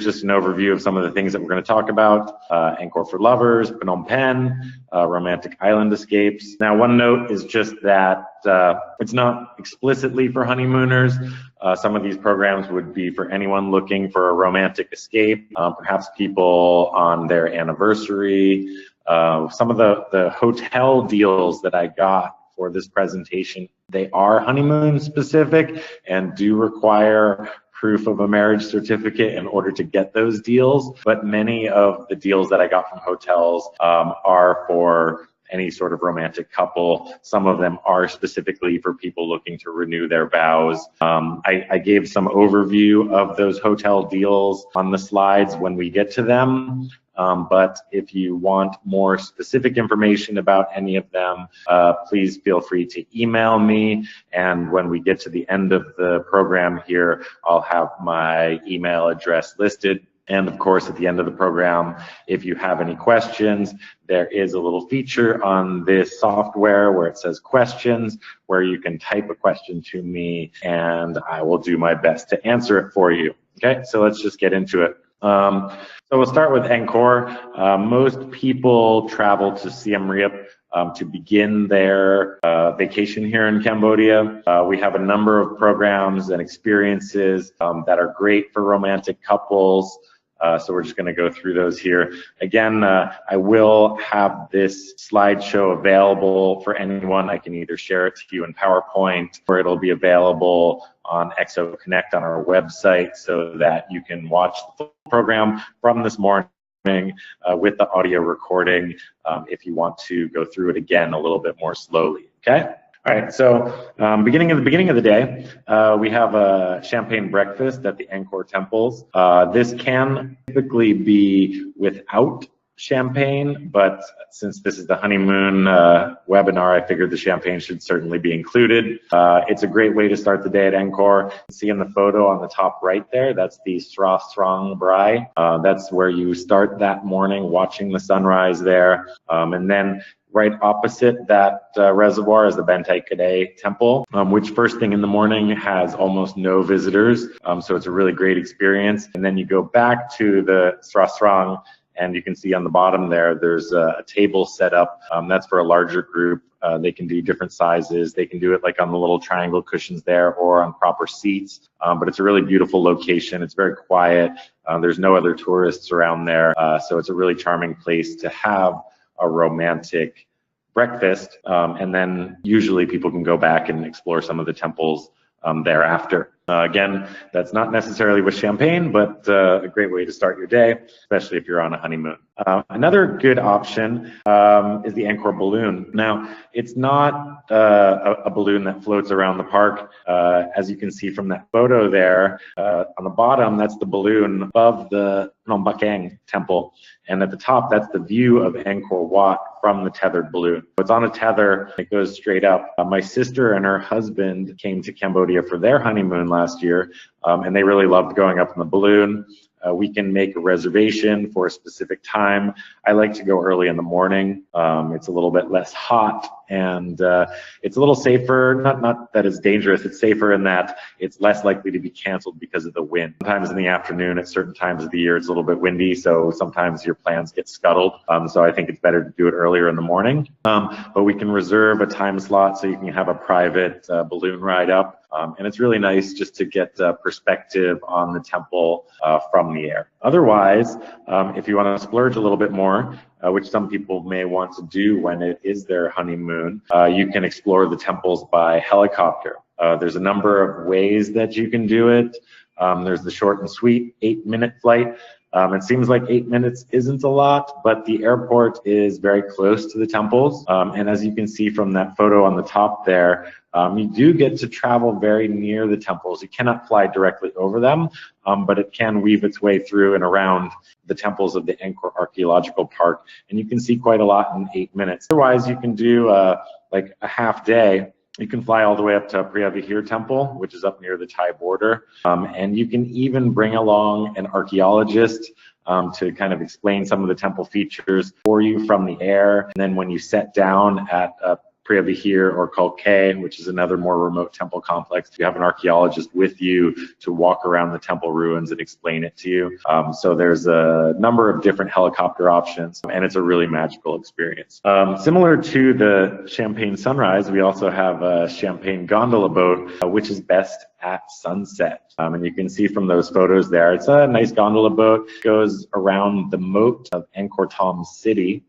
just an overview of some of the things that we're going to talk about. Angkor for lovers, Phnom Penh, romantic island escapes. Now, one note is just that it's not explicitly for honeymooners. Some of these programs would be for anyone looking for a romantic escape, perhaps people on their anniversary. Some of the hotel deals that I got for this presentation, they are honeymoon specific and do require proof of a marriage certificate in order to get those deals. But many of the deals that I got from hotels are for any sort of romantic couple. Some of them are specifically for people looking to renew their vows. I gave some overview of those hotel deals on the slides when we get to them. But if you want more specific information about any of them, please feel free to email me. And when we get to the end of the program here, I'll have my email address listed. And of course, at the end of the program, if you have any questions, there is a little feature on this software where it says questions, where you can type a question to me and I will do my best to answer it for you. Okay, so let's just get into it. So we'll start with Angkor. Most people travel to Siem Reap to begin their vacation here in Cambodia. We have a number of programs and experiences that are great for romantic couples. So we're just going to go through those here. Again, I will have this slideshow available for anyone. I can either share it to you in PowerPoint or it'll be available on XO Connect on our website so that you can watch the full program from this morning with the audio recording if you want to go through it again a little bit more slowly. Okay? All right, so beginning of the day, we have a champagne breakfast at the Angkor temples. This can typically be without champagne, but since this is the honeymoon webinar, I figured the champagne should certainly be included. It's a great way to start the day at Angkor. You can see in the photo on the top right there, that's the Sra Srang Brai. That's where you start that morning watching the sunrise there. And then right opposite that reservoir is the Bentai Kadai temple, which first thing in the morning has almost no visitors. So it's a really great experience. And then you go back to the Sra Srang, and you can see on the bottom there, there's a table set up. That's for a larger group. They can do different sizes. They can do it like on the little triangle cushions there or on proper seats. But it's a really beautiful location. It's very quiet. There's no other tourists around there. So it's a really charming place to have a romantic breakfast. And then usually people can go back and explore some of the temples thereafter. Again, that's not necessarily with champagne, but a great way to start your day, especially if you're on a honeymoon. Another good option is the Angkor Balloon. Now, it's not a balloon that floats around the park. As you can see from that photo there, on the bottom, that's the balloon above the Phnom Penh temple. And at the top, that's the view of Angkor Wat from the tethered balloon. It's on a tether, it goes straight up. My sister and her husband came to Cambodia for their honeymoon last year, and they really loved going up in the balloon. We can make a reservation for a specific time. I like to go early in the morning. It's a little bit less hot and it's a little safer. Not that it's dangerous, it's safer in that it's less likely to be canceled because of the wind. Sometimes in the afternoon at certain times of the year it's a little bit windy, so sometimes your plans get scuttled. So I think it's better to do it earlier in the morning. But we can reserve a time slot so you can have a private balloon ride up. And it's really nice just to get perspective on the temple from the air. Otherwise, if you want to splurge a little bit more, which some people may want to do when it is their honeymoon, you can explore the temples by helicopter. There's a number of ways that you can do it. There's the short and sweet 8-minute flight. It seems like 8 minutes isn't a lot, but the airport is very close to the temples. And as you can see from that photo on the top there, you do get to travel very near the temples. You cannot fly directly over them, but it can weave its way through and around the temples of the Angkor Archaeological Park. And you can see quite a lot in 8 minutes. Otherwise, you can do like a half day. You can fly all the way up to Preah Vihear Temple, which is up near the Thai border. And you can even bring along an archaeologist to kind of explain some of the temple features for you from the air. And then when you set down at Krabey or Kalke, which is another more remote temple complex. You have an archaeologist with you to walk around the temple ruins and explain it to you. So there's a number of different helicopter options, and it's a really magical experience. Similar to the Champagne Sunrise, we also have a Champagne Gondola boat, which is best at sunset. And you can see from those photos there, it's a nice gondola boat. It goes around the moat of Angkor City.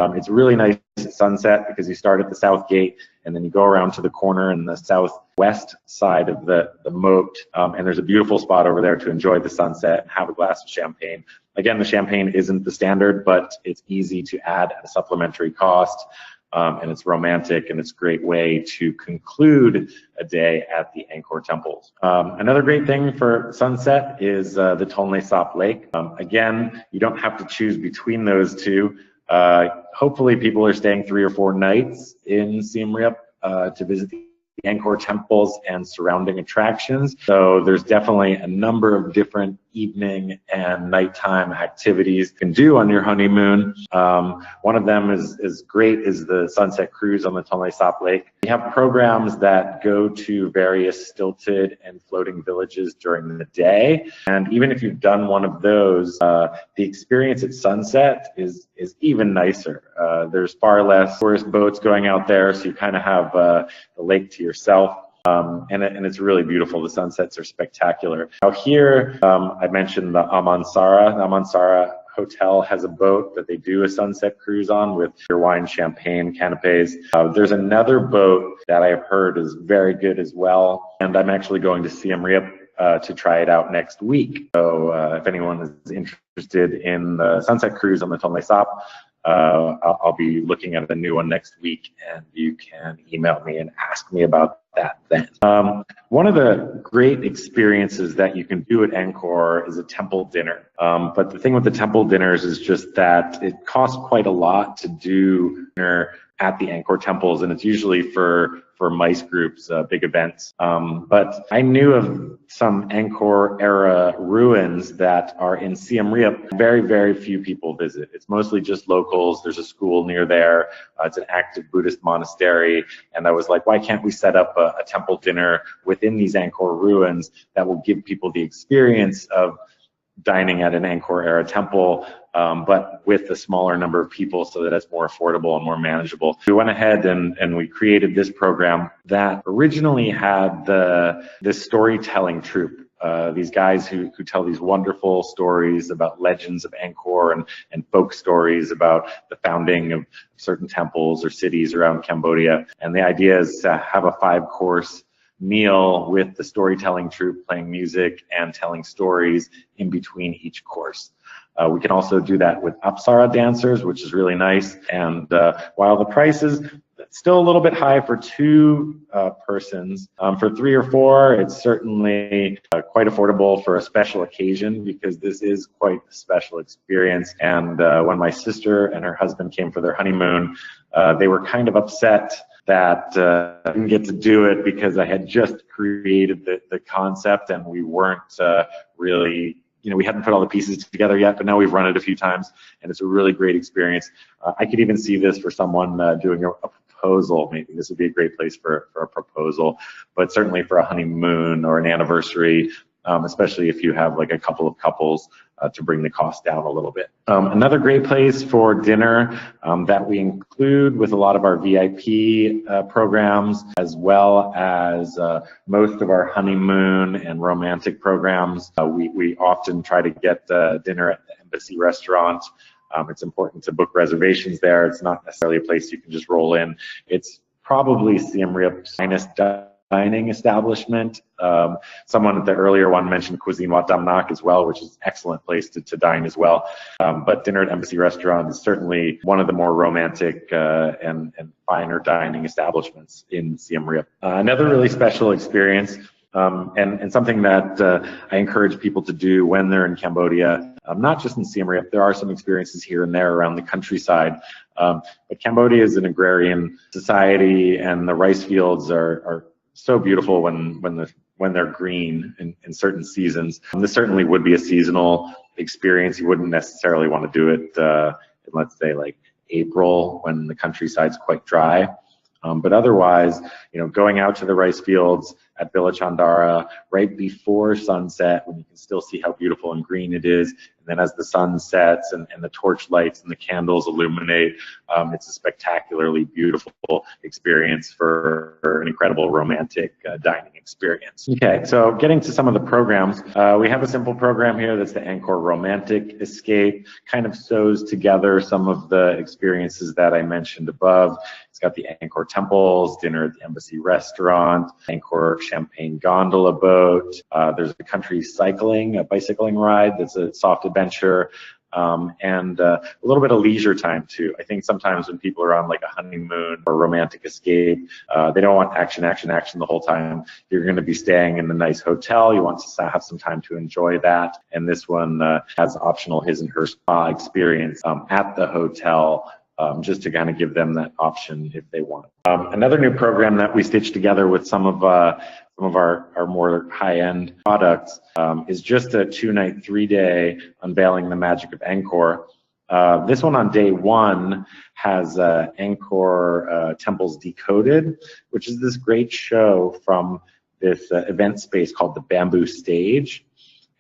It's really nice at sunset because you start at the south gate and then you go around to the corner in the southwest side of the moat. And there's a beautiful spot over there to enjoy the sunset and have a glass of champagne. Again, the champagne isn't the standard, but it's easy to add at a supplementary cost. And it's romantic, and it's a great way to conclude a day at the Angkor temples. Another great thing for sunset is the Tonle Sap Lake. Again, you don't have to choose between those two. Hopefully people are staying 3 or 4 nights in Siem Reap to visit the Angkor temples and surrounding attractions. So there's definitely a number of different evening and nighttime activities you can do on your honeymoon. One of them is great is the sunset cruise on the Tonle Sap Lake. We have programs that go to various stilted and floating villages during the day. And even if you've done one of those, the experience at sunset is even nicer. There's far less tourist boats going out there, so you kind of have the lake to yourself. And it's really beautiful. The sunsets are spectacular. Now here, I mentioned the Apsara. The Apsara Hotel has a boat that they do a sunset cruise on with your wine, champagne, canapes. There's another boat that I've heard is very good as well. And I'm actually going to Siem Reap to try it out next week. So if anyone is interested in the sunset cruise on the Tonle Sap, I'll be looking at a new one next week, and you can email me and ask me about that then. One of the great experiences that you can do at Angkor is a temple dinner. But the thing with the temple dinners is just that it costs quite a lot to do dinner at the Angkor temples, and it's usually for MICE groups, big events. But I knew of some Angkor-era ruins that are in Siem Reap. Very, very few people visit. It's mostly just locals. There's a school near there. It's an active Buddhist monastery. And I was like, why can't we set up a temple dinner within these Angkor ruins that will give people the experience of dining at an Angkor-era temple, but with a smaller number of people so that it's more affordable and more manageable. We went ahead and we created this program that originally had this storytelling troupe. These guys who tell these wonderful stories about legends of Angkor and folk stories about the founding of certain temples or cities around Cambodia. And the idea is to have a 5-course meal with the storytelling troupe playing music and telling stories in between each course. We can also do that with Apsara dancers, which is really nice. And while the price is still a little bit high for 2 persons, for 3 or 4, it's certainly quite affordable for a special occasion, because this is quite a special experience. And when my sister and her husband came for their honeymoon, they were kind of upset that I didn't get to do it because I had just created the concept, and we weren't really, we hadn't put all the pieces together yet, but now we've run it a few times, and it's a really great experience. I could even see this for someone doing a proposal. Maybe this would be a great place for a proposal, but certainly for a honeymoon or an anniversary, especially if you have like a couple of couples, to bring the cost down a little bit. Another great place for dinner that we include with a lot of our VIP programs, as well as most of our honeymoon and romantic programs. We often try to get dinner at the Embassy restaurant. It's important to book reservations there. It's not necessarily a place you can just roll in. It's probably Siem Reap's finest dining establishment. Someone at the earlier one mentioned Cuisine Wat Dam Nak as well, which is an excellent place to dine as well. But dinner at Embassy Restaurant is certainly one of the more romantic and finer dining establishments in Siem Reap. Another really special experience, and something that I encourage people to do when they're in Cambodia, not just in Siem Reap. There are some experiences here and there around the countryside. But Cambodia is an agrarian society, and the rice fields are so beautiful when they're green in certain seasons. And this certainly would be a seasonal experience. You wouldn't necessarily want to do it in, let's say, like April, when the countryside's quite dry. But otherwise, going out to the rice fields at Villa Chandara right before sunset, when you can still see how beautiful and green it is, and then as the sun sets and the torch lights and the candles illuminate, it's a spectacularly beautiful experience for an incredible romantic dining experience. Okay, so getting to some of the programs, we have a simple program here that's the Angkor Romantic Escape, kind of sews together some of the experiences that I mentioned above. It's got the Angkor temples, dinner at the embassy restaurant, Angkor champagne gondola boat. There's a country a bicycling ride that's a soft adventure, and a little bit of leisure time too. I think sometimes when people are on like a honeymoon or romantic escape, they don't want action the whole time. You're going to be staying in a nice hotel. You want to have some time to enjoy that. And this one has optional his and her spa experience at the hotel. Just to kind of give them that option if they want. Another new program that we stitched together with some of our more high-end products is just a 2-night, 3-day Unveiling the Magic of Angkor. This one on day 1 has Angkor Temples Decoded, which is this great show from this event space called the Bamboo Stage.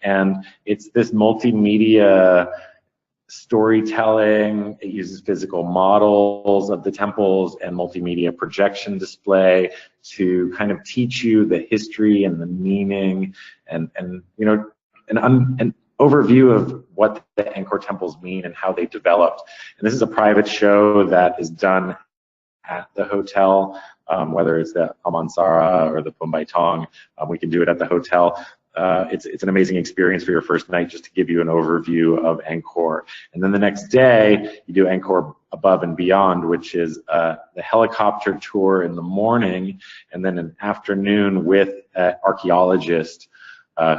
And it's this multimedia storytelling. It uses physical models of the temples and multimedia projection display to kind of teach you the history and the meaning and an overview of what the Angkor temples mean and how they developed. And this is a private show that is done at the hotel, whether it's the Apsara or the Pumbai Tong. We can do it at the hotel. It's an amazing experience for your first night, just to give you an overview of Angkor. And then the next day, you do Angkor Above and Beyond, which is the helicopter tour in the morning, and then an afternoon with an archaeologist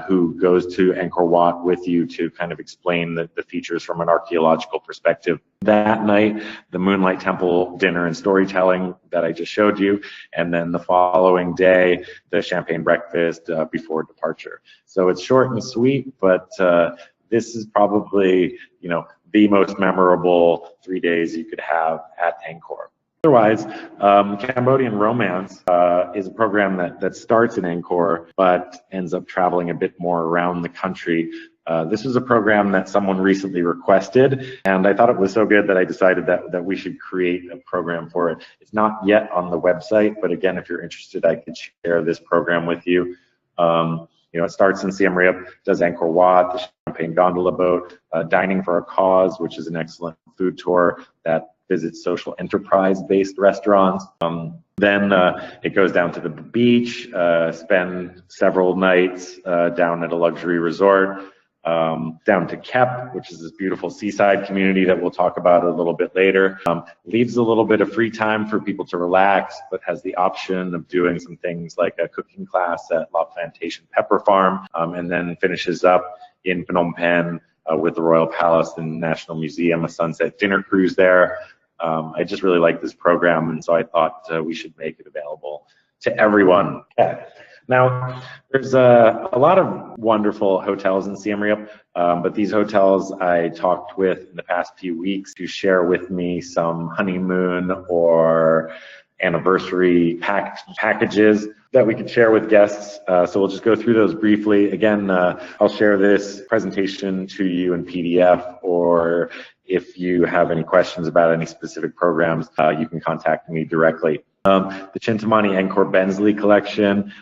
who goes to Angkor Wat with you to kind of explain the features from an archaeological perspective. That night, the Moonlight Temple dinner and storytelling that I just showed you, and then the following day, the champagne breakfast before departure. So it's short and sweet, but this is probably, the most memorable 3 days you could have at Angkor. Otherwise, Cambodian Romance is a program that starts in Angkor, but ends up traveling a bit more around the country. This was a program that someone recently requested, and I thought it was so good that I decided that we should create a program for it. It's not yet on the website, but again, if you're interested, I could share this program with you. It starts in Siem Reap, does Angkor Wat, the champagne gondola boat, Dining for a Cause, which is an excellent food tour that visits social enterprise-based restaurants. Then it goes down to the beach, spend several nights down at a luxury resort, down to Kep, which is this beautiful seaside community that we'll talk about a little bit later. Leaves a little bit of free time for people to relax, but has the option of doing some things like a cooking class at Plantation Pepper Farm, and then finishes up in Phnom Penh with the Royal Palace and National Museum, a sunset dinner cruise there. I just really like this program, and so I thought we should make it available to everyone. Okay. Now, there's a lot of wonderful hotels in Siem Reap, but these hotels I talked with in the past few weeks to share with me some honeymoon or anniversary packages that we could share with guests. So we'll just go through those briefly. Again, I'll share this presentation to you in PDF, or if you have any questions about any specific programs, you can contact me directly. The Chintamani Angkor Bensley collection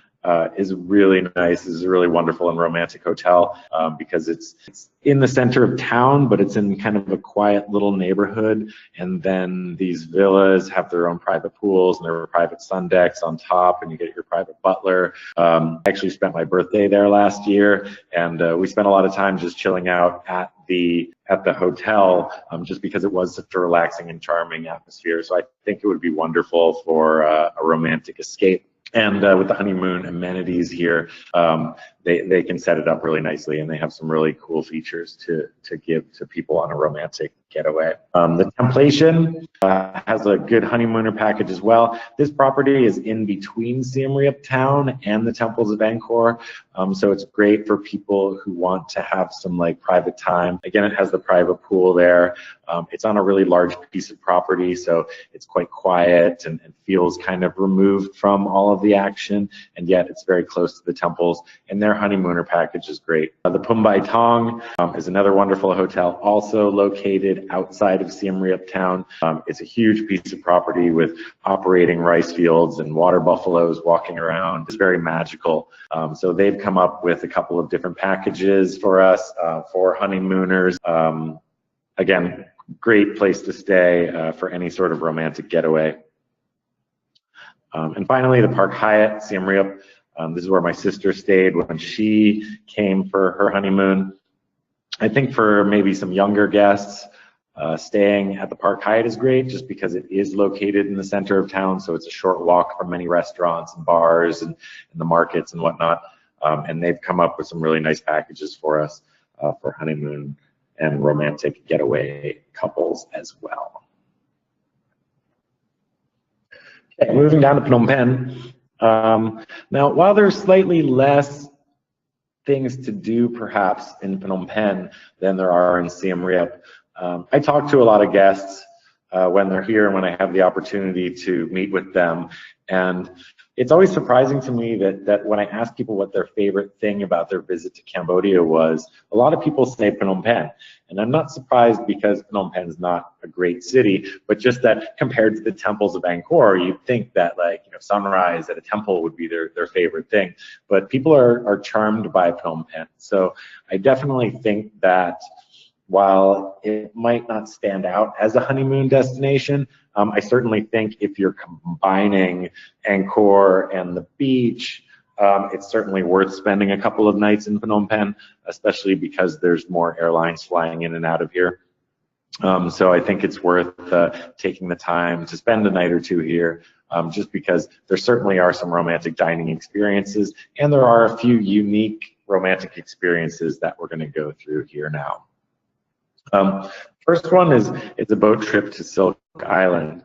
is really nice. This is a really wonderful and romantic hotel because it's in the center of town, but it's in kind of a quiet little neighborhood. And then these villas have their own private pools and there are private sun decks on top, and you get your private butler. I actually spent my birthday there last year, and we spent a lot of time just chilling out at the hotel, just because it was such a relaxing and charming atmosphere. So I think it would be wonderful for a romantic escape. And with the honeymoon amenities here, they can set it up really nicely, and they have some really cool features to give to people on a romantic getaway. The Plantation has a good honeymooner package as well. This property is in between Siem Reap town and the temples of Angkor, so it's great for people who want to have some like private time. Again, it has the private pool there. It's on a really large piece of property, so it's quite quiet and feels kind of removed from all of the action, and yet it's very close to the temples, and their honeymooner package is great. The Pumbai Tong is another wonderful hotel, also located outside of Siem Reap town. It's a huge piece of property with operating rice fields and water buffaloes walking around. It's very magical. So they've come up with a couple of different packages for us, for honeymooners. Again, great place to stay for any sort of romantic getaway. And finally, the Park Hyatt, Siem Reap. This is where my sister stayed when she came for her honeymoon. I think for maybe some younger guests, staying at the Park Hyatt is great just because it is located in the center of town, so it's a short walk from many restaurants and bars and the markets and whatnot. And they've come up with some really nice packages for us for honeymoon and romantic getaway couples as well. Okay, moving down to Phnom Penh. Now, while there's slightly less things to do perhaps in Phnom Penh than there are in Siem Reap, I talk to a lot of guests when they're here and when I have the opportunity to meet with them, and it's always surprising to me that when I ask people what their favorite thing about their visit to Cambodia was, a lot of people say Phnom Penh. And I'm not surprised because Phnom Penh is not a great city, but just that compared to the temples of Angkor, you'd think that like, you know, sunrise at a temple would be their favorite thing. But people are charmed by Phnom Penh. So I definitely think that while it might not stand out as a honeymoon destination, I certainly think if you're combining Angkor and the beach, it's certainly worth spending a couple of nights in Phnom Penh, especially because there's more airlines flying in and out of here. So I think it's worth taking the time to spend a night or two here, just because there certainly are some romantic dining experiences, and there are a few unique romantic experiences that we're going to go through here now. First one is a boat trip to Silk Island.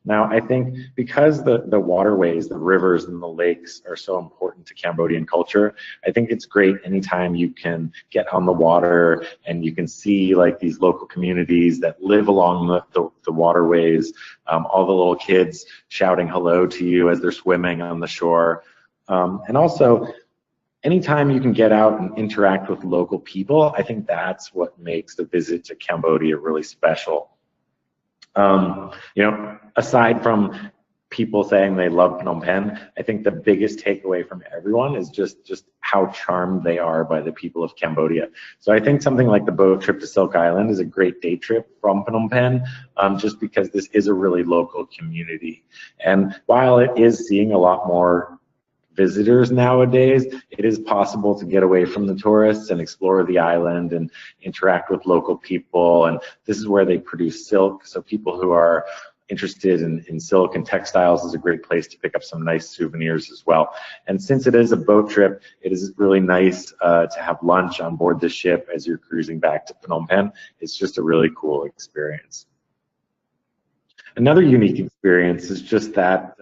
Now, I think because the waterways, the rivers and the lakes are so important to Cambodian culture, I think it's great anytime you can get on the water and you can see like these local communities that live along the waterways, all the little kids shouting hello to you as they're swimming on the shore. And also, anytime you can get out and interact with local people, I think that's what makes the visit to Cambodia really special. You know, aside from people saying they love Phnom Penh, I think the biggest takeaway from everyone is just how charmed they are by the people of Cambodia. So I think something like the boat trip to Silk Island is a great day trip from Phnom Penh, just because this is a really local community. And while it is seeing a lot more visitors nowadays, it is possible to get away from the tourists and explore the island and interact with local people. And this is where they produce silk, so people who are interested in silk and textiles is a great place to pick up some nice souvenirs as well. And since it is a boat trip, it is really nice to have lunch on board the ship as you're cruising back to Phnom Penh. It's just a really cool experience. Another unique experience is just that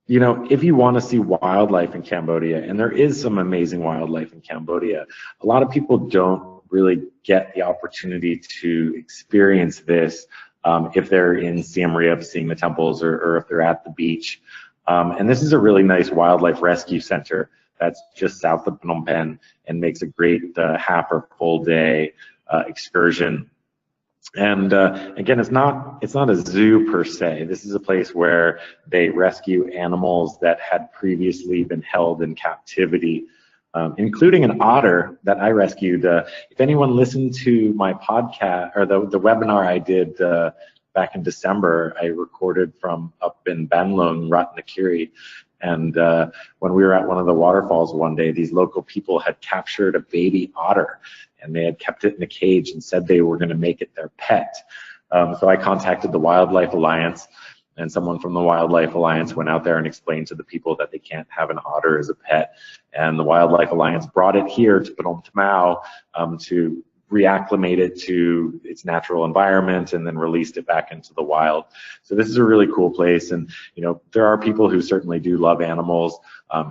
you know, if you want to see wildlife in Cambodia, and there is some amazing wildlife in Cambodia, a lot of people don't really get the opportunity to experience this if they're in Siem Reap seeing the temples or if they're at the beach. And this is a really nice wildlife rescue center that's just south of Phnom Penh and makes a great half or full day excursion. And again, it's not a zoo per se. This is a place where they rescue animals that had previously been held in captivity, including an otter that I rescued. If anyone listened to my podcast or the webinar I did back in December, I recorded from up in Banlung, Ratnakiri. And when we were at one of the waterfalls one day, these local people had captured a baby otter, and they had kept it in a cage and said they were going to make it their pet. So I contacted the Wildlife Alliance, and someone from the Wildlife Alliance went out there and explained to the people that they can't have an otter as a pet. And the Wildlife Alliance brought it here to Phnom Tamao to reacclimate it to its natural environment and then released it back into the wild. So this is a really cool place, and there are people who certainly do love animals.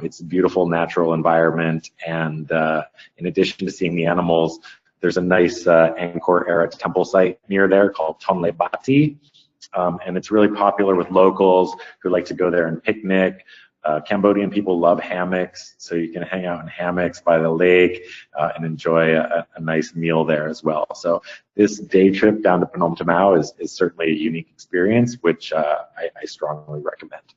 It's a beautiful natural environment, and in addition to seeing the animals, there's a nice Angkor-era temple site near there called Tonle, and it's really popular with locals who like to go there and picnic. Cambodian people love hammocks, so you can hang out in hammocks by the lake and enjoy a nice meal there as well. So this day trip down to Phnom Tamao is certainly a unique experience, which I strongly recommend.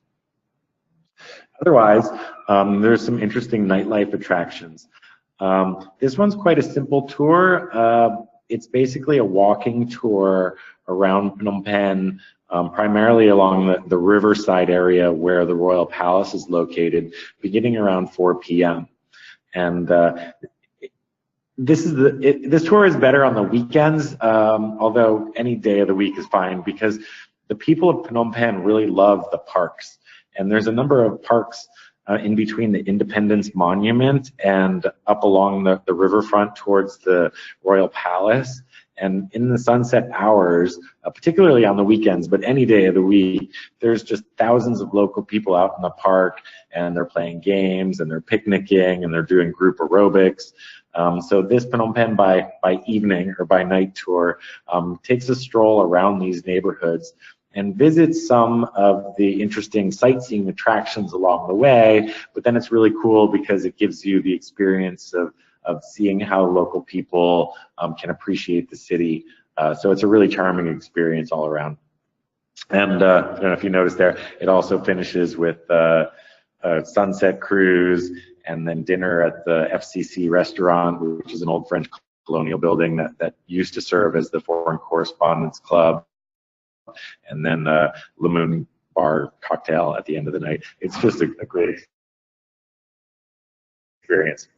Otherwise, there's some interesting nightlife attractions. This one's quite a simple tour. It's basically a walking tour around Phnom Penh, primarily along the riverside area where the Royal Palace is located, beginning around 4 p.m. And this tour is better on the weekends, although any day of the week is fine, because the people of Phnom Penh really love the parks. And there's a number of parks in between the Independence Monument and up along the riverfront towards the Royal Palace. And in the sunset hours, particularly on the weekends, but any day of the week, there's just thousands of local people out in the park, and they're playing games, and they're picnicking, and they're doing group aerobics. So this Phnom Penh by evening or by night tour takes a stroll around these neighborhoods and visits some of the interesting sightseeing attractions along the way, but then it's really cool because it gives you the experience of seeing how local people can appreciate the city. So it's a really charming experience all around. And I don't know if you noticed there, it also finishes with a sunset cruise and then dinner at the FCC restaurant, which is an old French colonial building that used to serve as the Foreign Correspondents Club. And then Le Moon bar cocktail at the end of the night. It's just a great experience.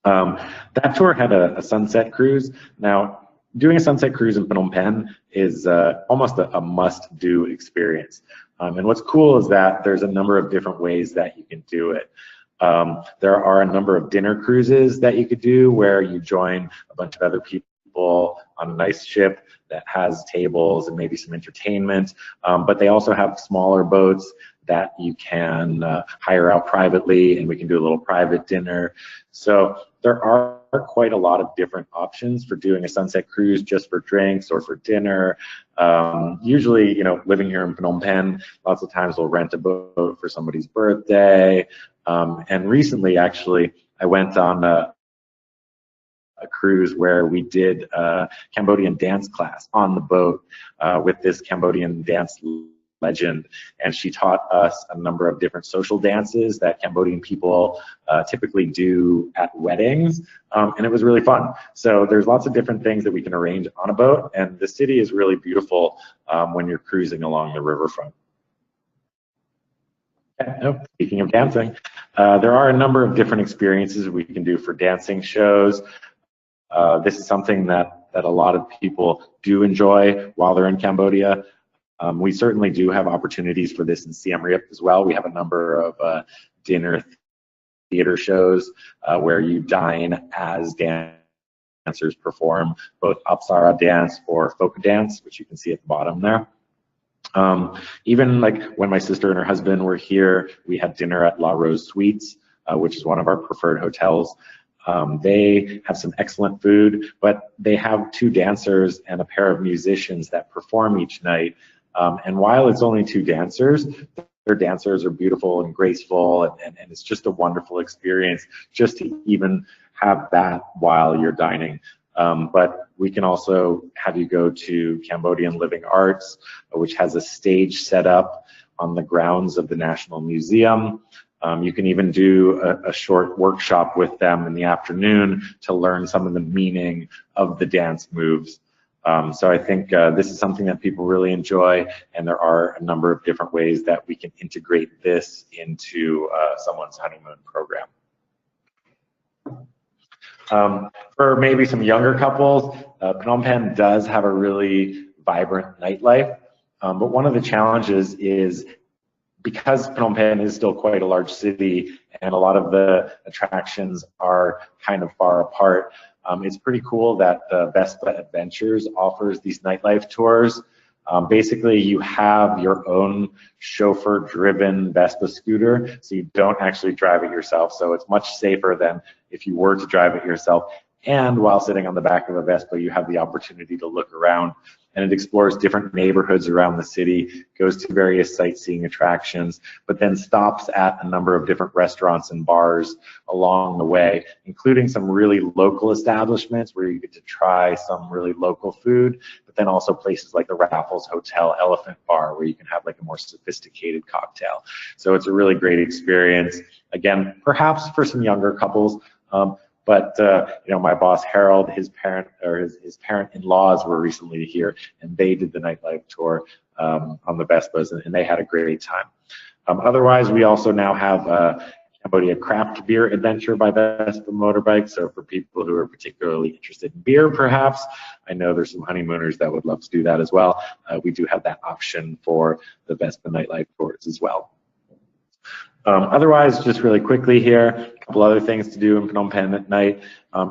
That tour had a sunset cruise. Now, doing a sunset cruise in Phnom Penh is almost a must-do experience. And what's cool is that there's a number of different ways that you can do it. There are a number of dinner cruises that you could do where you join a bunch of other people on a nice ship that has tables and maybe some entertainment, but they also have smaller boats that you can hire out privately, and we can do a little private dinner. So there are quite a lot of different options for doing a sunset cruise just for drinks or for dinner. Usually, living here in Phnom Penh, lots of times we'll rent a boat for somebody's birthday. And recently, actually, I went on a cruise where we did a Cambodian dance class on the boat with this Cambodian dance legend, and she taught us a number of different social dances that Cambodian people typically do at weddings, and it was really fun. So there's lots of different things that we can arrange on a boat, and the city is really beautiful when you're cruising along the riverfront. Speaking of dancing, there are a number of different experiences we can do for dancing shows. This is something that a lot of people do enjoy while they're in Cambodia. We certainly do have opportunities for this in Siem Reap as well. We have a number of dinner theater shows where you dine as dancers perform both Apsara dance or folk dance, which you can see at the bottom there. Even like when my sister and her husband were here, we had dinner at La Rose Suites, which is one of our preferred hotels. They have some excellent food, but they have 2 dancers and a pair of musicians that perform each night. And while it's only 2 dancers, their dancers are beautiful and graceful, and it's just a wonderful experience just to even have that while you're dining. But we can also have you go to Cambodian Living Arts, which has a stage set up on the grounds of the National Museum. You can even do a short workshop with them in the afternoon to learn some of the meaning of the dance moves. So I think this is something that people really enjoy, and there are a number of different ways that we can integrate this into someone's honeymoon program. For maybe some younger couples, Phnom Penh does have a really vibrant nightlife. But one of the challenges is because Phnom Penh is still quite a large city and a lot of the attractions are kind of far apart, it's pretty cool that Vespa Adventures offers these nightlife tours. Basically, you have your own chauffeur-driven Vespa scooter, so you don't actually drive it yourself. So it's much safer than if you were to drive it yourself. And while sitting on the back of a Vespa, you have the opportunity to look around, and it explores different neighborhoods around the city, goes to various sightseeing attractions, but then stops at a number of different restaurants and bars along the way, including some really local establishments where you get to try some really local food, but then also places like the Raffles Hotel Elephant Bar where you can have like a more sophisticated cocktail. So it's a really great experience. Again, perhaps for some younger couples, but you know, my boss Harold, his parent-in-laws were recently here, and they did the nightlife tour on the Vespas, and they had a great time. Otherwise, we also now have Cambodia craft beer adventure by Vespa Motorbike. So for people who are particularly interested in beer, perhaps, I know there's some honeymooners that would love to do that as well. We do have that option for the Vespa nightlife tours as well. Otherwise, just really quickly here, a couple other things to do in Phnom Penh at night.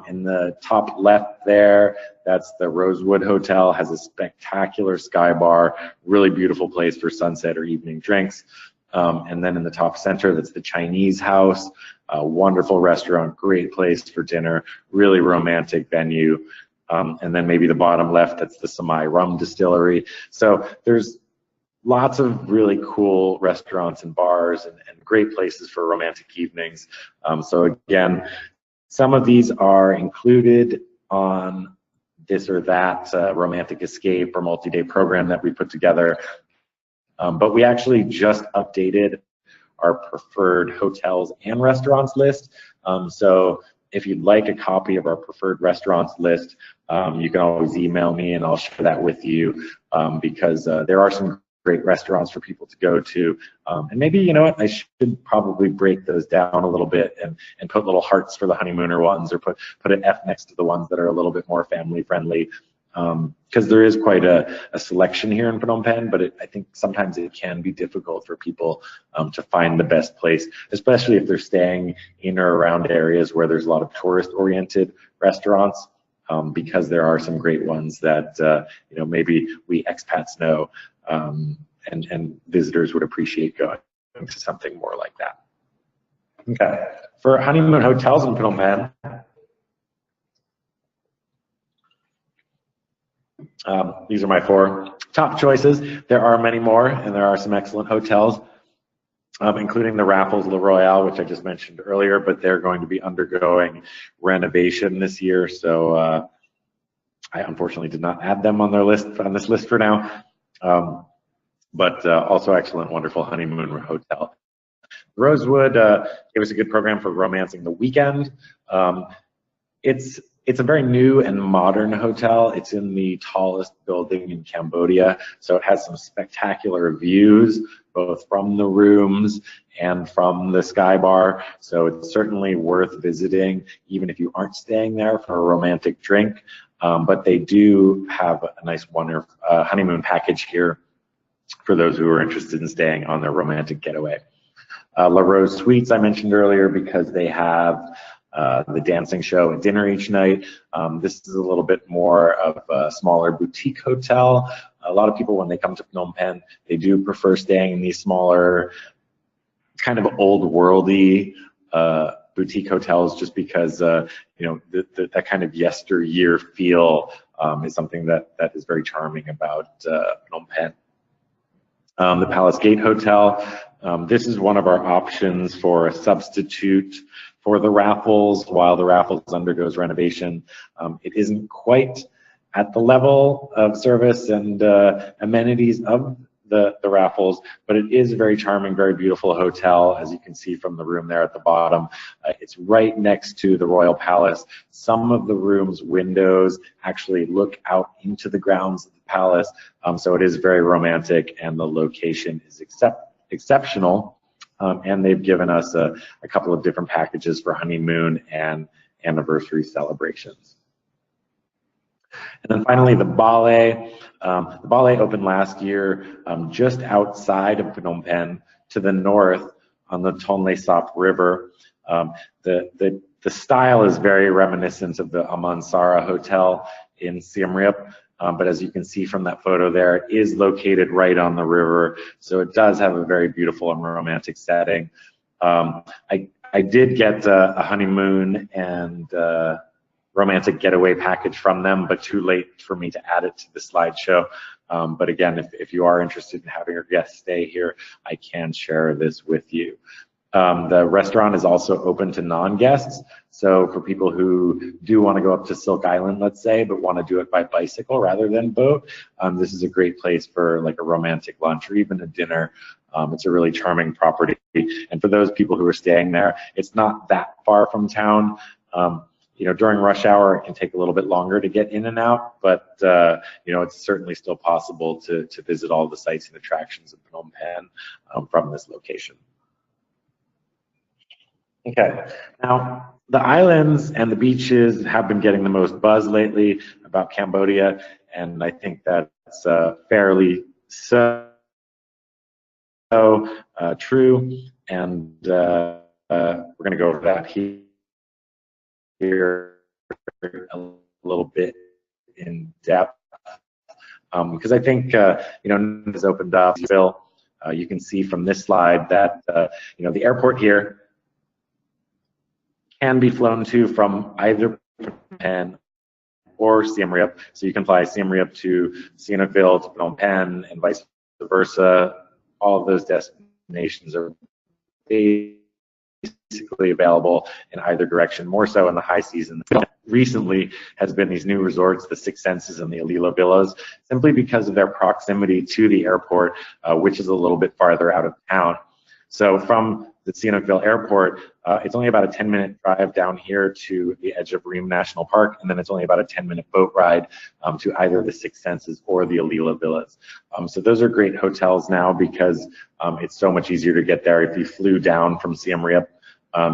In the top left there, that's the Rosewood Hotel, has a spectacular sky bar, really beautiful place for sunset or evening drinks. And then in the top center, that's the Chinese House, a wonderful restaurant, great place for dinner, really romantic venue. And then maybe the bottom left, that's the Samai Rum Distillery. So there's lots of really cool restaurants and bars and great places for romantic evenings. So again, some of these are included on this or that romantic escape or multi-day program that we put together. But we actually just updated our preferred hotels and restaurants list. So if you'd like a copy of our preferred restaurants list, you can always email me and I'll share that with you, because there are some great restaurants for people to go to. And maybe, you know what, I should probably break those down a little bit and put little hearts for the honeymooner ones, or put an F next to the ones that are a little bit more family friendly. Because there is quite a selection here in Phnom Penh, but I think sometimes it can be difficult for people to find the best place, especially if they're staying in or around areas where there's a lot of tourist-oriented restaurants, because there are some great ones that you know, maybe we expats know, and visitors would appreciate going to something more like that. Okay, for honeymoon hotels in Phnom Penh, these are my 4 top choices. There are many more, and there are some excellent hotels, including the Raffles Le Royale, which I just mentioned earlier, but they're going to be undergoing renovation this year, so I unfortunately did not add them on their list, on this list for now. But also excellent, wonderful honeymoon hotel. Rosewood gave us a good program for romancing the weekend. It's a very new and modern hotel. It's in the tallest building in Cambodia, so it has some spectacular views, both from the rooms and from the sky bar. So it's certainly worth visiting, even if you aren't staying there for a romantic drink. But they do have a nice honeymoon package here for those who are interested in staying on their romantic getaway. La Rose Suites I mentioned earlier, because they have the dancing show and dinner each night. This is a little bit more of a smaller boutique hotel. A lot of people, when they come to Phnom Penh, they do prefer staying in these smaller, kind of old worldy boutique hotels, just because you know, that kind of yesteryear feel is something that is very charming about Phnom Penh. The Palace Gate Hotel, this is one of our options for a substitute for the Raffles while the Raffles undergoes renovation. It isn't quite at the level of service and amenities of the Raffles, but it is a very charming, very beautiful hotel, as you can see from the room there at the bottom. It's right next to the Royal Palace. Some of the room's windows actually look out into the grounds of the palace, so it is very romantic, and the location is exceptional. And they've given us a couple of different packages for honeymoon and anniversary celebrations. And then finally, the ballet. The ballet opened last year just outside of Phnom Penh to the north on the Tonle Sap River. The style is very reminiscent of the Apsara Hotel in Siem Reap, but as you can see from that photo there, it is located right on the river, so it does have a very beautiful and romantic setting. I did get a honeymoon and romantic getaway package from them, but too late for me to add it to the slideshow. But again, if you are interested in having your guests stay here, I can share this with you. The restaurant is also open to non-guests. So for people who do want to go up to Silk Island, let's say, but want to do it by bicycle rather than boat, this is a great place for like a romantic lunch or even a dinner. It's a really charming property. And for those people who are staying there, it's not that far from town. You know, during rush hour, it can take a little bit longer to get in and out, but you know, it's certainly still possible to visit all the sites and attractions of Phnom Penh from this location. Okay, now the islands and the beaches have been getting the most buzz lately about Cambodia, and I think that's fairly true, and we're going to go over that here a little bit in depth, because I think you know, has opened up. You can see from this slide that you know, the airport here can be flown to from either Penh or Siem Reap. So you can fly Siem Reap to Sihanoukville to Phnom Penh and vice versa. All of those destinations are basically available in either direction, more so in the high season. Recently has been these new resorts, the Six Senses and the Alila Villas, simply because of their proximity to the airport, which is a little bit farther out of town. So from the Sihanoukville airport, it's only about a 10-minute drive down here to the edge of Reem National Park, and then it's only about a 10-minute boat ride to either the Six Senses or the Alila Villas. So those are great hotels now because it's so much easier to get there. If you flew down from Siem Reap,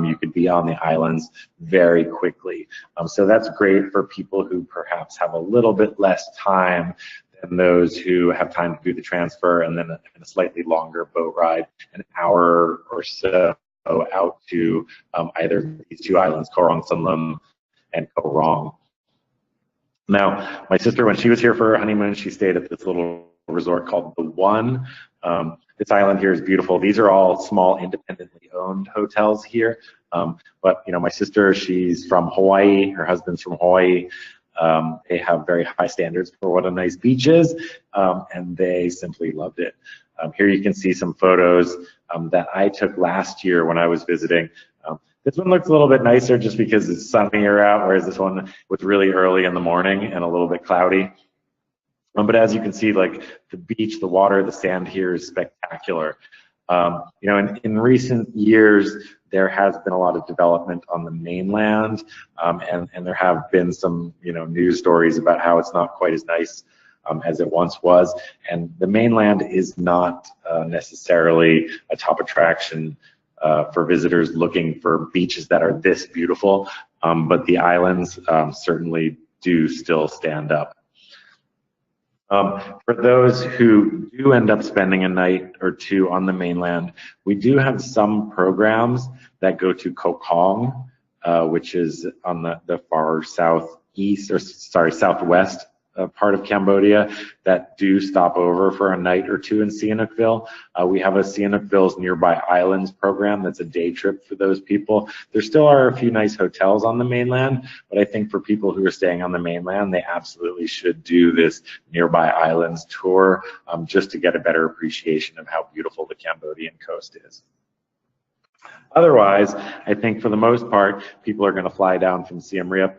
you could be on the islands very quickly. So that's great for people who perhaps have a little bit less time than those who have time to do the transfer and then a slightly longer boat ride, an hour or so out to either these two islands, Koh Rong Sunlum and Koh Rong. Now, my sister, when she was here for her honeymoon, she stayed at this little resort called The One. This island here is beautiful. These are all small, independently owned hotels here. But you know, my sister, she's from Hawaii. Her husband's from Hawaii. They have very high standards for what a nice beach is, and they simply loved it. Here you can see some photos that I took last year when I was visiting. This one looks a little bit nicer just because it's sunnier out, whereas this one was really early in the morning and a little bit cloudy. But as you can see, like the beach, the water, the sand here is spectacular. You know, in recent years, there has been a lot of development on the mainland, and there have been some, you know, news stories about how it's not quite as nice as it once was. And the mainland is not necessarily a top attraction for visitors looking for beaches that are this beautiful, but the islands certainly do still stand up. For those who do end up spending a night or two on the mainland, we do have some programs that go to Koh Kong, which is on the far southeast, or sorry, southwest part of Cambodia, that do stop over for a night or two in Sihanoukville. We have a Sihanoukville's Nearby Islands program that's a day trip for those people. There still are a few nice hotels on the mainland, but I think for people who are staying on the mainland, they absolutely should do this Nearby Islands tour just to get a better appreciation of how beautiful the Cambodian coast is. Otherwise, I think for the most part, people are going to fly down from Siem Reap.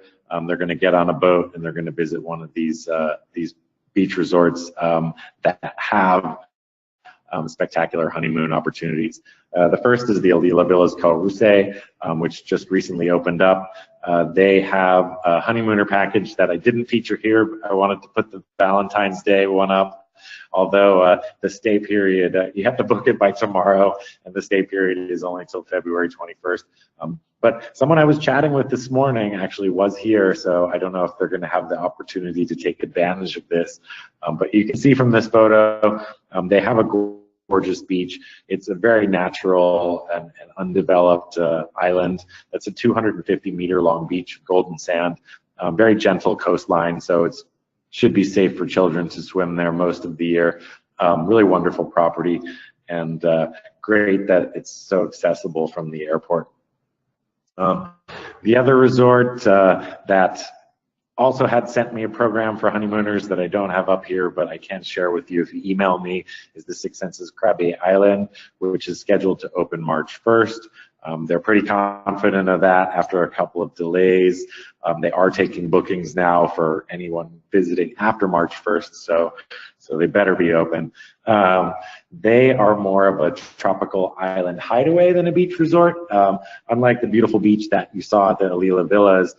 They're going to get on a boat and they're going to visit one of these beach resorts that have spectacular honeymoon opportunities. The first is the Alila Villas Koh Russey, which just recently opened up. They have a honeymooner package that I didn't feature here. I wanted to put the Valentine's Day one up. Although the stay period, you have to book it by tomorrow, and the stay period is only until February 21st. But someone I was chatting with this morning actually was here, so I don't know if they're going to have the opportunity to take advantage of this. But you can see from this photo, they have a gorgeous beach. It's a very natural and undeveloped island. That's a 250-meter long beach, golden sand, very gentle coastline, so it should be safe for children to swim there most of the year. Really wonderful property, and great that it's so accessible from the airport. The other resort that also had sent me a program for honeymooners that I don't have up here, but I can share with you if you email me, is the Six Senses Krabey Island, which is scheduled to open March 1st. They're pretty confident of that after a couple of delays. They are taking bookings now for anyone visiting after March 1st, so they better be open. They are more of a tropical island hideaway than a beach resort. Unlike the beautiful beach that you saw at the Alila Villas,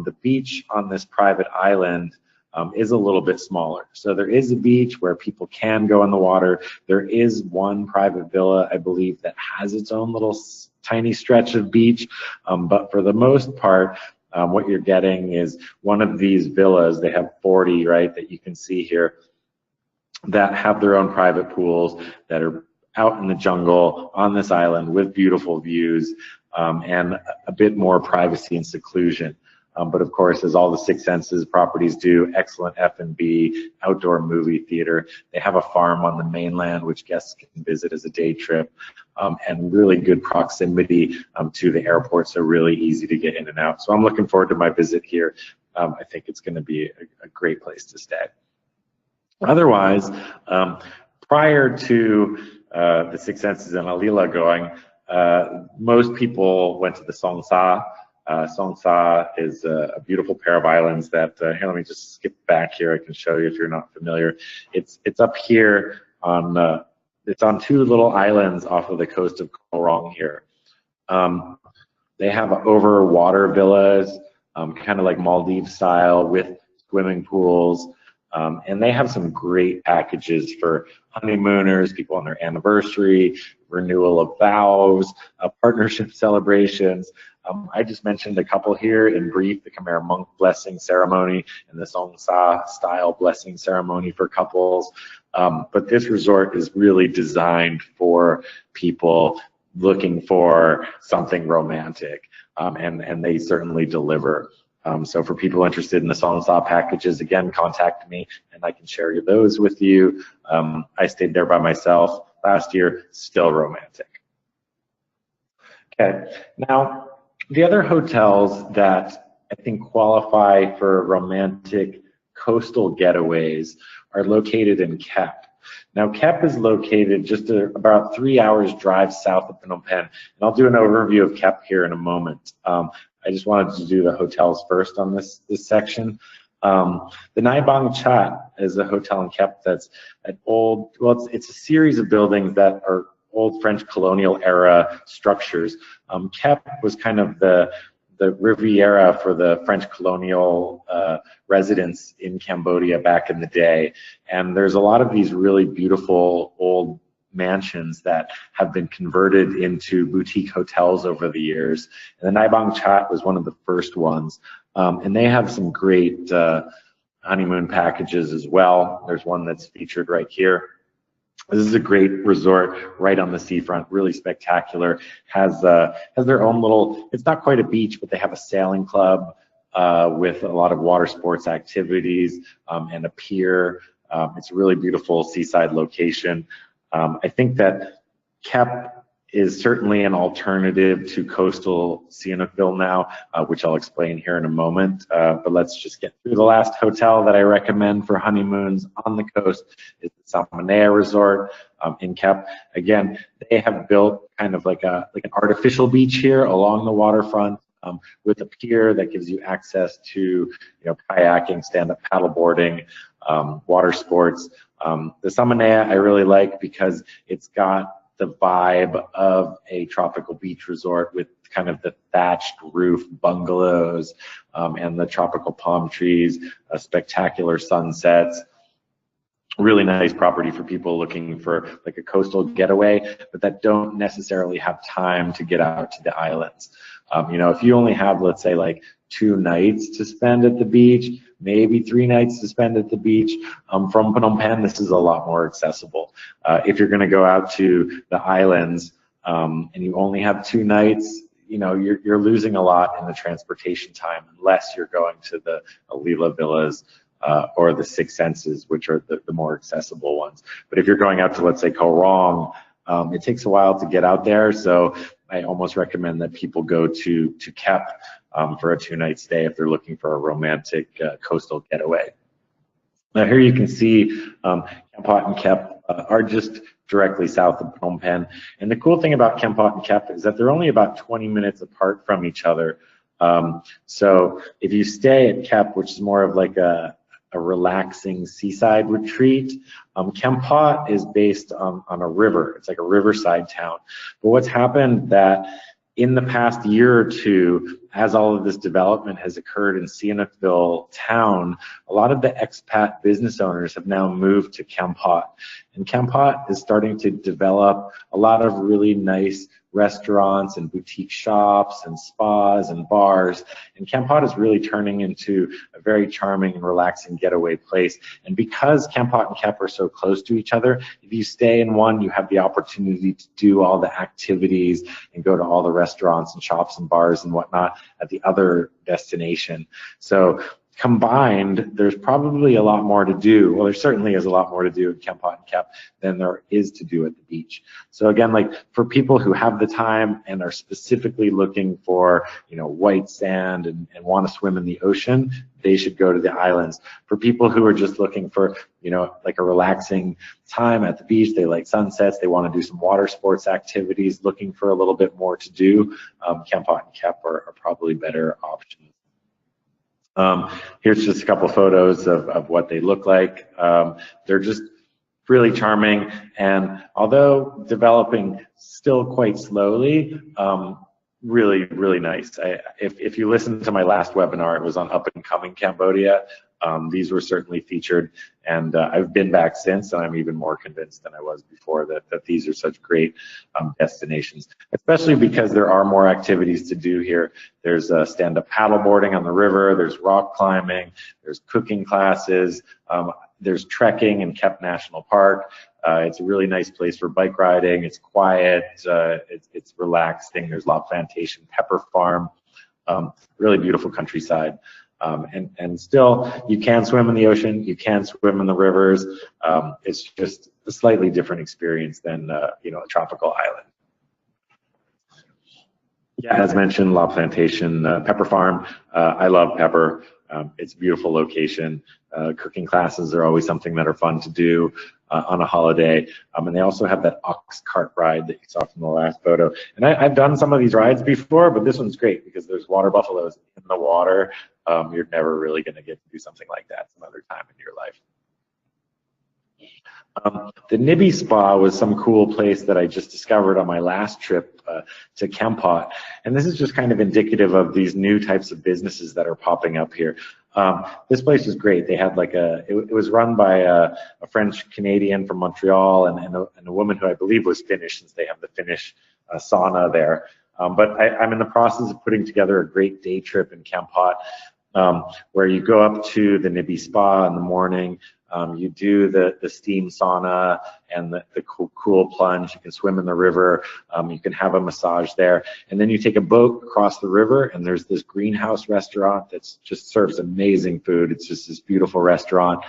the beach on this private island is a little bit smaller. So there is a beach where people can go in the water. There is one private villa, I believe, that has its own little tiny stretch of beach, but for the most part, what you're getting is one of these villas. They have 40, right, that you can see here, that have their own private pools that are out in the jungle on this island with beautiful views and a bit more privacy and seclusion. But of course, as all the Six Senses properties do, excellent F&B, outdoor movie theater. They have a farm on the mainland, which guests can visit as a day trip, and really good proximity to the airport, so really easy to get in and out. So I'm looking forward to my visit here. I think it's going to be a great place to stay. Otherwise, prior to the Six Senses and Alila going, most people went to the Song Sa. Song Sa is a beautiful pair of islands that, here, let me just skip back here. I can show you if you're not familiar. It's up here on, it's on two little islands off of the coast of Kirirom here. They have over water villas, kind of like Maldives style with swimming pools. And they have some great packages for honeymooners, people on their anniversary, renewal of vows, partnership celebrations. I just mentioned a couple here in brief, the Khmer monk blessing ceremony and the Song Sa style blessing ceremony for couples. But this resort is really designed for people looking for something romantic, and they certainly deliver. So for people interested in the Song Sa packages, again, contact me and I can share those with you. I stayed there by myself last year, still romantic. Okay, now the other hotels that I think qualify for romantic coastal getaways are located in Kep. Now, Kep is located just about 3 hours drive south of Phnom Penh, and I'll do an overview of Kep here in a moment. I just wanted to do the hotels first on this section. The Nai Bang Chat is a hotel in Kep that's an old, well, it's a series of buildings that are old French colonial era structures. Kep was kind of the Riviera for the French colonial residents in Cambodia back in the day. And there's a lot of these really beautiful old mansions that have been converted into boutique hotels over the years. And the Nai Bang Chat was one of the first ones. And they have some great honeymoon packages as well. There's one that's featured right here. This is a great resort right on the seafront, really spectacular. Has their own little, it's not quite a beach, but they have a sailing club with a lot of water sports activities and a pier. It's a really beautiful seaside location. I think that Kep is certainly an alternative to coastal Sihanoukville now, which I'll explain here in a moment. But let's just get through the last hotel that I recommend for honeymoons on the coast is the Samanea Resort in Kep. Again, they have built kind of like an artificial beach here along the waterfront with a pier that gives you access to kayaking, stand-up paddleboarding, water sports. The Samanea I really like because it's got the vibe of a tropical beach resort with kind of the thatched roof bungalows and the tropical palm trees, spectacular sunsets. Really nice property for people looking for like a coastal getaway, but that don't necessarily have time to get out to the islands. You know, if you only have, let's say, like 2 nights to spend at the beach, maybe 3 nights to spend at the beach, from Phnom Penh, this is a lot more accessible. If you're going to go out to the islands and you only have 2 nights, you know, you're losing a lot in the transportation time unless you're going to the Alila villas or the Six Senses, which are the more accessible ones. But if you're going out to, let's say, Kirirom, it takes a while to get out there, so I almost recommend that people go to Kep for a 2-night stay if they're looking for a romantic coastal getaway. Now here you can see Kampot and Kep are just directly south of Phnom Penh. And the cool thing about Kampot and Kep is that they're only about 20 minutes apart from each other. So if you stay at Kep, which is more of like a relaxing seaside retreat, Kampot is based on a river. It's like a riverside town. But what's happened that in the past year or two, as all of this development has occurred in Sihanoukville town, a lot of the expat business owners have now moved to Kampot. And Kampot is starting to develop a lot of really nice restaurants and boutique shops and spas and bars. And Kampot is really turning into a very charming and relaxing getaway place. And because Kampot and Kep are so close to each other, if you stay in one, you have the opportunity to do all the activities and go to all the restaurants and shops and bars and whatnot at the other destination. So combined, there's probably a lot more to do. Well, there certainly is a lot more to do in Kampot and Kep than there is to do at the beach. So again, like for people who have the time and are specifically looking for, you know, white sand and want to swim in the ocean, they should go to the islands. For people who are just looking for, you know, like a relaxing time at the beach, they like sunsets, they want to do some water sports activities, looking for a little bit more to do, Kampot and Kep are probably better options. Here's just a couple photos of what they look like. They're just really charming, and although developing still quite slowly, really, really nice. If you listen to my last webinar, it was on up and coming Cambodia. These were certainly featured, and I've been back since, and I'm even more convinced than I was before that these are such great destinations, especially because there are more activities to do here. There's stand-up paddleboarding on the river, there's rock climbing, there's cooking classes, there's trekking in Kep National Park. It's a really nice place for bike riding. It's quiet, it's relaxing. There's La Plantation Pepper Farm, really beautiful countryside. And still, you can swim in the ocean, you can swim in the rivers. It's just a slightly different experience than you know, a tropical island. Yeah, as mentioned, La Plantation Pepper Farm. I love pepper. It's a beautiful location. Cooking classes are always something that are fun to do on a holiday. And they also have that ox cart ride that you saw from the last photo. And I've done some of these rides before, but this one's great because there's water buffaloes in the water. You're never really going to get to do something like that some other time in your life. The Nibby Spa was some cool place that I just discovered on my last trip to Kampot. And this is just kind of indicative of these new types of businesses that are popping up here. This place is great. They had like it was run by a French Canadian from Montreal and a woman who I believe was Finnish, since they have the Finnish sauna there. But I'm in the process of putting together a great day trip in Kampot, where you go up to the Nibby Spa in the morning. You do the steam sauna and the cool plunge. You can swim in the river. You can have a massage there. And then you take a boat across the river, and there's this greenhouse restaurant that just serves amazing food. It's just this beautiful restaurant.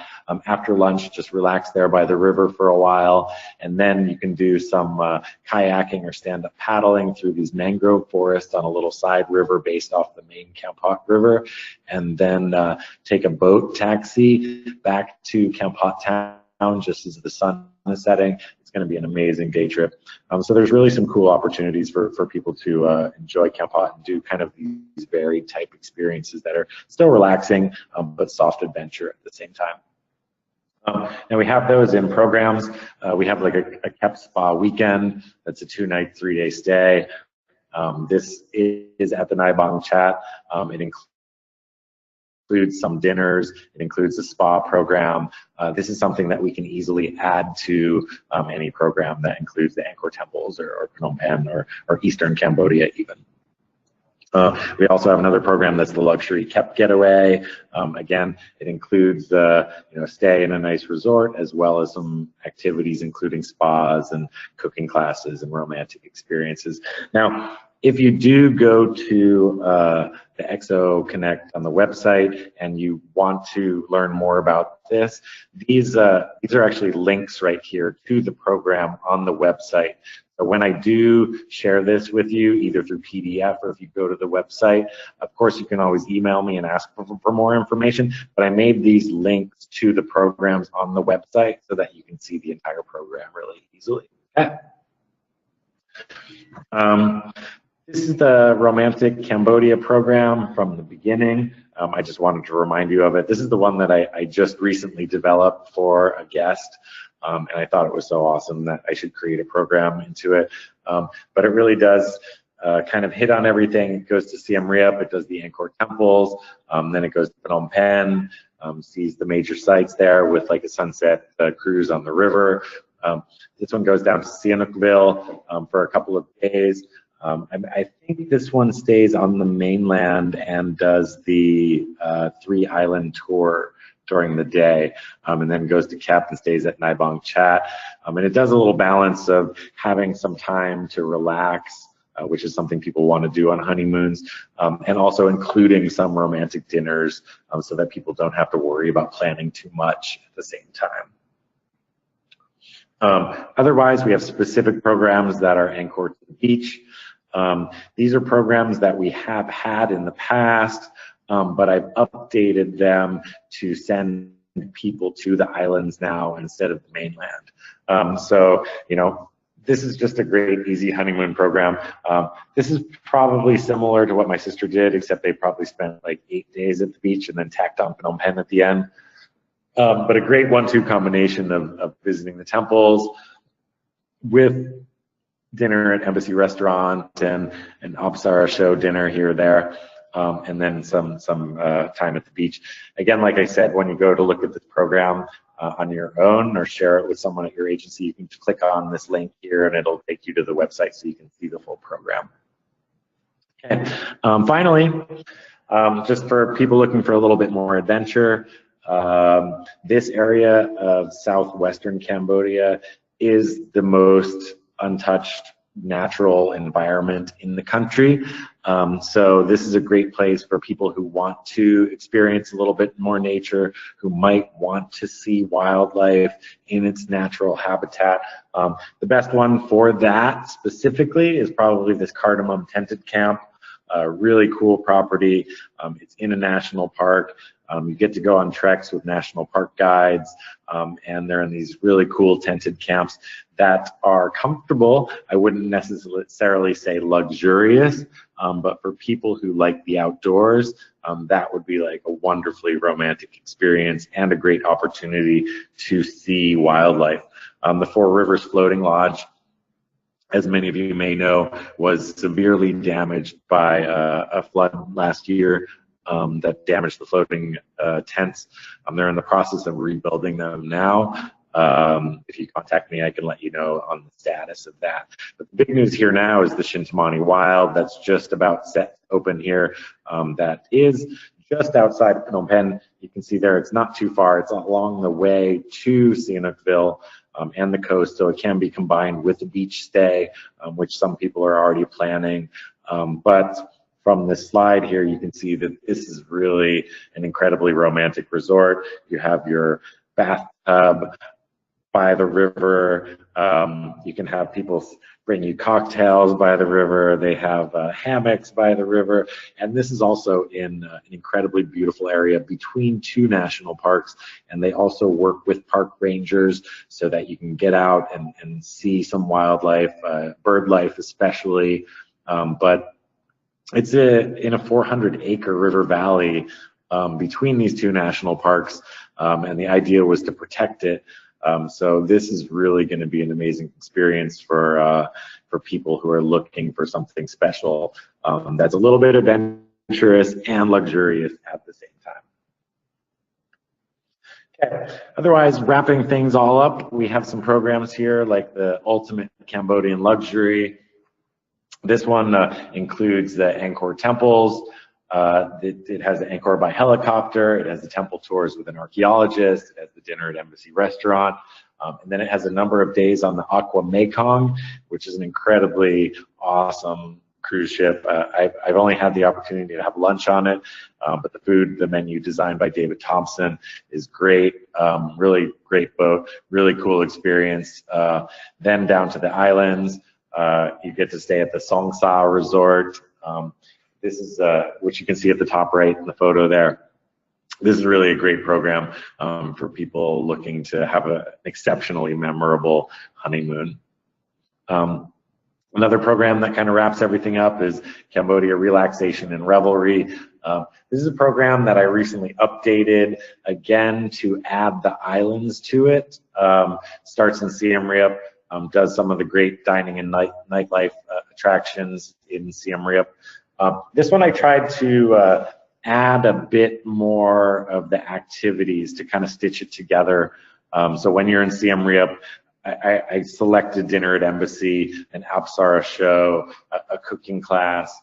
After lunch, just relax there by the river for a while. And then you can do some kayaking or stand-up paddling through these mangrove forests on a little side river based off the main Kampot River. And then take a boat taxi back to Kampot town just as the sun is setting. It's going to be an amazing day trip. So there's really some cool opportunities for people to enjoy Kampot and do kind of these varied type experiences that are still relaxing, but soft adventure at the same time. And we have those in programs. We have like a Kep Spa Weekend. That's a 2-night, 3-day stay. This is at the Naibang Chat. It includes some dinners. It includes a spa program. This is something that we can easily add to any program that includes the Angkor temples or Phnom Penh or Eastern Cambodia even. We also have another program that's the luxury Kep Getaway. Again, it includes stay in a nice resort as well as some activities including spas and cooking classes and romantic experiences. Now, if you do go to the XO Connect on the website and you want to learn more about this, these are actually links right here to the program on the website. So when I do share this with you, either through PDF or if you go to the website, of course you can always email me and ask for more information, but I made these links to the programs on the website so that you can see the entire program really easily. Okay. This is the Romantic Cambodia program from the beginning. I just wanted to remind you of it. This is the one that I just recently developed for a guest. And I thought it was so awesome that I should create a program into it. But it really does kind of hit on everything. It goes to Siem Reap, it does the Angkor temples, then it goes to Phnom Penh, sees the major sites there with like a sunset cruise on the river. This one goes down to Sihanoukville for a couple of days. I think this one stays on the mainland and does the 3-island tour during the day, and then goes to Kep and stays at Nai Bang Chat. And it does a little balance of having some time to relax, which is something people want to do on honeymoons, and also including some romantic dinners so that people don't have to worry about planning too much at the same time. Otherwise, we have specific programs that are anchored to the beach. These are programs that we have had in the past, but I've updated them to send people to the islands now instead of the mainland. So, this is just a great, easy honeymoon program. This is probably similar to what my sister did, except they probably spent like 8 days at the beach and then tacked on Phnom Penh at the end. But a great 1-2 combination of visiting the temples with dinner at Embassy Restaurant and an Apsara show dinner here or there. And then some time at the beach. Again, like I said, when you go to look at this program on your own or share it with someone at your agency, you can click on this link here and it'll take you to the website so you can see the full program. Okay. Finally, just for people looking for a little bit more adventure, this area of southwestern Cambodia is the most untouched natural environment in the country. So this is a great place for people who want to experience a little bit more nature, who might want to see wildlife in its natural habitat. The best one for that specifically is probably this Cardamom Tented Camp. Really cool property. It's in a national park. You get to go on treks with national park guides, and they're in these really cool tented camps that are comfortable. I wouldn't necessarily say luxurious, but for people who like the outdoors, that would be like a wonderfully romantic experience and a great opportunity to see wildlife. The Four Rivers Floating Lodge, as many of you may know, was severely damaged by a flood last year. That damaged the floating tents. They're in the process of rebuilding them now. If you contact me, I can let you know on the status of that. But the big news here now is the Shintamani Wild that's just about set to open here. That is just outside of Phnom Penh. You can see there it's not too far. It's along the way to Sihanoukville and the coast, so it can be combined with a beach stay, which some people are already planning. But from this slide here, you can see that this is really an incredibly romantic resort. You have your bathtub by the river. You can have people bring you cocktails by the river. They have hammocks by the river. And this is also in an incredibly beautiful area between 2 national parks. And they also work with park rangers so that you can get out and see some wildlife, bird life especially. But it's in a 400-acre river valley between these 2 national parks, and the idea was to protect it. So this is really going to be an amazing experience for people who are looking for something special that's a little bit adventurous and luxurious at the same time. Okay. Otherwise, wrapping things all up, we have some programs here like the Ultimate Cambodian Luxury, This one includes the Angkor temples. It has the Angkor by helicopter. It has the temple tours with an archaeologist. It has the dinner at Embassy Restaurant. And then it has a number of days on the Aqua Mekong, which is an incredibly awesome cruise ship. I've only had the opportunity to have lunch on it, but the menu designed by David Thompson is great. Really great boat, really cool experience. Then down to the islands, you get to stay at the Songsa Resort. This is which you can see at the top right in the photo there. This is really a great program for people looking to have an exceptionally memorable honeymoon. Another program that kind of wraps everything up is Cambodia Relaxation and Revelry. This is a program that I recently updated again to add the islands to it. Starts in Siem Reap, does some of the great dining and nightlife attractions in Siem Reap. This one I tried to add a bit more of the activities to kind of stitch it together. So when you're in Siem Reap, I selected dinner at Embassy, an Apsara show, a cooking class,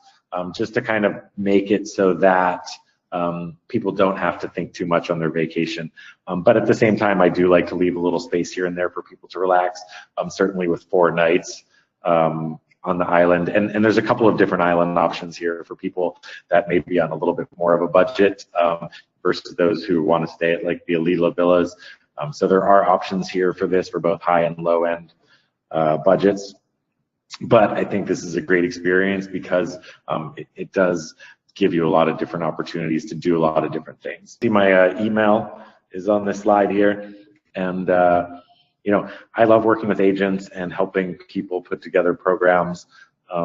just to kind of make it so that people don't have to think too much on their vacation. But at the same time, I do like to leave a little space here and there for people to relax, certainly with 4 nights on the island. And there's a couple of different island options here for people that may be on a little bit more of a budget versus those who want to stay at like the Alila villas. So there are options here for this for both high and low end budgets. But I think this is a great experience because it does give you a lot of different opportunities to do a lot of different things. See, my email is on this slide here. And you know, I love working with agents and helping people put together programs.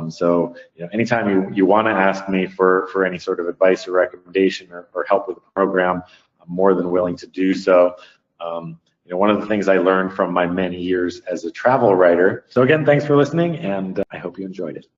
So, you know, anytime you want to ask me for any sort of advice or recommendation or help with a program, I'm more than willing to do so. You know, one of the things I learned from my many years as a travel writer. So again, thanks for listening, and I hope you enjoyed it.